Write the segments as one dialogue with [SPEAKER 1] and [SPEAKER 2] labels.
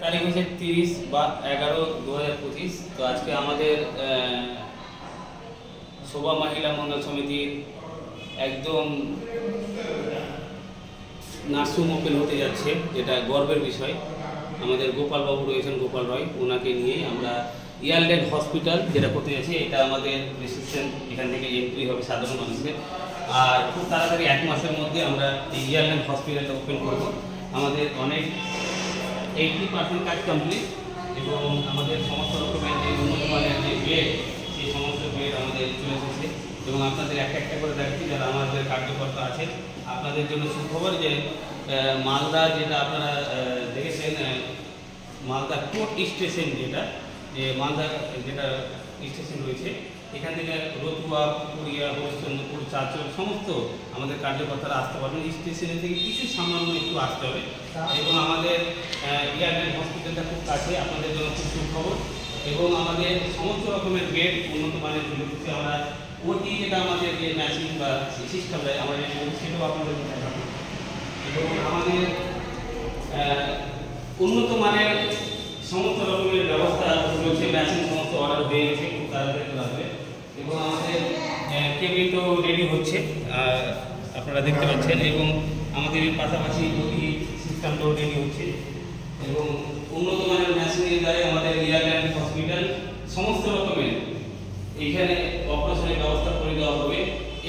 [SPEAKER 1] তারিখ হচ্ছে 30/11/2025। তো আজকে আমাদের শোভা মহিলা মন্ডল সমিতির একদম নার্সিং ওপেন হতে যাচ্ছে, যেটা গর্বের বিষয়। আমাদের গোপালবাবু রয়েছেন, গোপাল রয়, ওনাকে নিয়ে আমরা ইয়ারল্যান্ড হসপিটাল যেটা করতে যাচ্ছি। এটা আমাদের রিসেপশন, এখান থেকে এন্ট্রি হবে সাধারণ মানুষদের। আর খুব তাড়াতাড়ি 1 মাসের মধ্যে আমরা এই ইয়ারল্যান্ড হসপিটালটা ওপেন করব। আমাদের অনেক 80% কাজ কমপ্লিট এবং আমাদের সমস্ত রকমের যে উন্নত মানের যে বেড, সেই সমস্ত বেড আমাদের চলে এসেছে এবং আপনাদের একটা একটা করে দেখছি যারা আমাদের কার্যকর্তা আছে। আপনাদের জন্য সুখবর যে মালদা, যেটা আপনারা দেখেছেন, মালদা কোর্ট স্টেশন, যেটা যে মালদা যেটা স্টেশন রয়েছে, এখান থেকে রতুয়া, পুকুরিয়া, হরিশ্চন্দ্রপুর, চাঁচল সমস্ত আমাদের কার্যকর্তারা আসতে পারবেন। স্টেশনে থেকে কিছু সামান্য একটু আসতে হবে এবং আমাদের ইয়ারল্যান্ড হসপিটালটা খুব কাছে, আপনাদের জন্য খুব সুখবর। এবং আমাদের সমস্ত রকমের বেড উন্নত মানের তুলে দিচ্ছে আমরা। ওটি যেটা আমাদের যে মেশিন বা সিস্টেম দেয় আমরা সেটাও আপনাদের দেখাবো। এবং আমাদের উন্নত মানের সমস্ত রকমের ব্যবস্থা রয়েছে, মেশিন সমস্ত অর্ডার হয়ে গেছে, খুব তাড়াতাড়ি আসবে। এবং আমাদের কেবিন তো রেডি হচ্ছে, আপনারা দেখতে পাচ্ছেন। এবং আমাদের পাশাপাশি ওটি সিস্টেমটাও রেডি হচ্ছে এবং উন্নত মানের মেশিনের দ্বারা আমাদের ইয়ারল্যান্ড হসপিটাল সমস্ত রকমের এইখানে অপারেশনের ব্যবস্থা করে দেওয়া হবে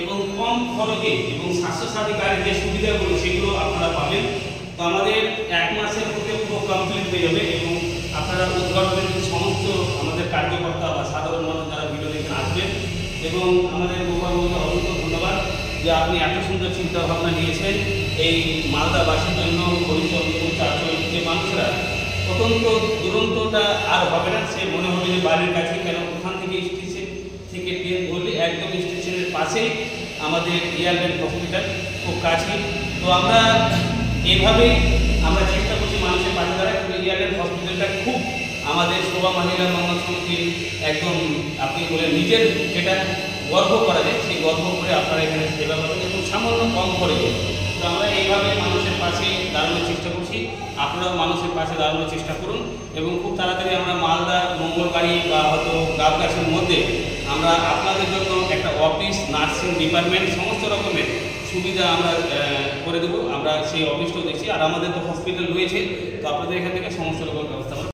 [SPEAKER 1] এবং কম খরচে এবং স্বাস্থ্যসাথী কার্ডের যে সুবিধাগুলো সেগুলো আপনারা পাবেন। তো আমাদের 1 মাসের মধ্যে পুরো কমপ্লিট হয়ে যাবে এবং আপনারা উদ্ঘাটনের সমস্ত আমাদের কার্যকর্তা বা সাধারণ মানুষ যারা ভিডিও দেখে আসবেন। এবং আমাদের গোপালবাবুকে অসংখ্য ধন্যবাদ যে আপনি এত সুন্দর চিন্তা ভাবনা নিয়েছেন এই মালদাবাসীর জন্য। হরিশ্চন্দ্রপুর, চাঁচল যে মানুষরা অত্যন্ত দুরন্তটা আর হবে না, সে মনে হবে যে বাড়ির কাছে, কেন ওখান থেকে স্টেশন থেকে ট্রেন ধরলে একদম স্টেশনের পাশেই আমাদের ইয়ারল্যান্ড হসপিটাল, খুব কাছে। তো আমরা এইভাবেই আমরা চেষ্টা করছি মানুষের পাশে দাঁড়ায়। ইয়ারল্যান্ড হসপিটালটা খুব আমাদের শোভা মহিলা মন্ডল সমিতির একদম আপনি বলে নিজের যেটা গর্ব করা যায়, সেই গর্ব করে আপনারা এখানে সেবা পাবেন এবং সামান্য কম খরচে। তো আমরা এইভাবে মানুষের পাশে দাঁড়ানোর চেষ্টা করছি, আপনারাও মানুষের পাশে দাঁড়ানোর চেষ্টা করুন। এবং খুব তাড়াতাড়ি আমরা মালদা, মঙ্গলবাড়ি বা হয়তো গাবগাছের মধ্যে আমরা আপনাদের জন্য একটা অফিস, নার্সিং ডিপার্টমেন্ট সমস্ত রকমের সুবিধা আমরা করে দেবো। আমরা সেই অফিসটাও দেখছি, আর আমাদের তো হসপিটাল রয়েছে, তো আপনাদের এখান থেকে সমস্ত রকম ব্যবস্থা